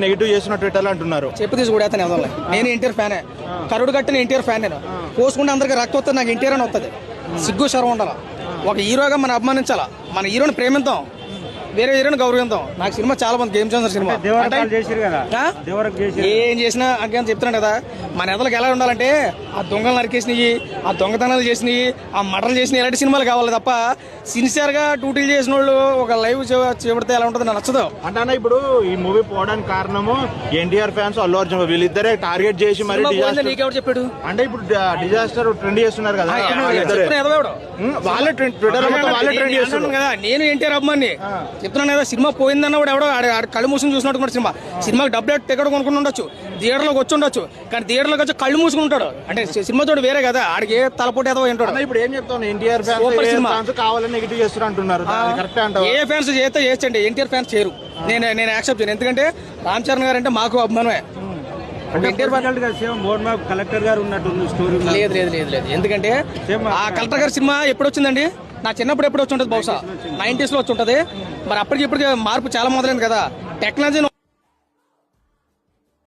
Negative చేస్తున్న Twitter అంటున్నారు. చెప్పు తీసి కూడా నేను ఎన్టీఆర్ ఫ్యానే, కరుడు కట్టిన ఎన్టీఆర్ ఫ్యాన్. నేను పోసుకుంటే అందరికి రక్తం వస్తుంది, నాకు ఎన్టీఆర్ అని వస్తుంది. సిగ్గు శరం ఉండాలి. ఒక హీరోగా మనం అభిమానించాలా, మన హీరోని ప్రేమిద్దాం, వేరే హీరోని గౌరవిద్దాం. నాకు సినిమా చాలా మంది గేమ్ చేంజర్ సినిమా. ఏం చేసినా అంకేం చెప్తున్నాను కదా, మన ఎదలకు ఎలా ఉండాలంటే ఆ దొంగలు నరికేసినవి, ఆ దొంగతనాలు చేసినవి, ఆ మటలు చేసినవి, ఇలాంటి సినిమాలు కావాలి తప్ప సిన్సియర్ గా డ్యూటీలు చేసిన వాళ్ళు ఒక లైవ్ చేపడితే ఎలా ఉంటుంది నాకు నచ్చదు. అంటే ఇప్పుడు ఈ మూవీ పోవడానికి కారణము ఎన్టీఆర్ ఫ్యాన్స్, అల్లు అర్జున్ వీళ్ళిద్దరే టార్గెట్ చేసి మరి నీకెవరు చెప్పాడు? అంటే ఇప్పుడు డిజాస్టర్ ట్రెండ్ చేస్తున్నారు కదా వాళ్ళే ట్విట్టర్ వాళ్ళే ట్రెండ్ చేస్తున్నారు కదా. నేను ఎన్టీఆర్ అభిమాని చెప్తున్నాను కదా, సినిమా పోయిందన్న కూడా ఎవడో కళ్ళు మూసుకుని చూసినట్టు సినిమాకి డబ్బులు టికెట్ కొనుక్కుని ఉండొచ్చు, థియేటర్లోకి వచ్చి ఉండొచ్చు, కానీ థియేటర్లోకి వచ్చి కళ్ళు మూసుకుని ఉంటాడు. అంటే సినిమా తోడు వేరే కదా, ఆడికి తలపోటు ఏదో ఉంటాడు. ఇప్పుడు ఏం చెప్తాను, ఎన్టీఆర్ ఫ్యాన్స్ కావాలని నెగిటివ్ చేస్తున్నారు అంటున్నారు. ఏ ఫ్యాన్స్ చేస్తే చేయండి, ఎన్టీఆర్ ఫ్యాన్స్ చేయరు. నేను యాక్సెప్ట్ చేయను. ఎందుకంటే రామ్ చరణ్ గారు అంటే మాకు అభిమానమే. కలెక్టర్ గారు ఉన్నట్టు స్టోరీ లేదు లేదు లేదు లేదు ఎందుకంటే ఆ కలెక్టర్ గారి సినిమా ఎప్పుడు వచ్చిందండి? నా చిన్నప్పుడు ఎప్పుడు వచ్చి ఉంటుంది, బహుశా 90s లో వచ్చి ఉంటుంది. మరి అప్పటికి ఇప్పటికి మార్పు చాలా మొదలైంది కదా. టెక్నాలజీ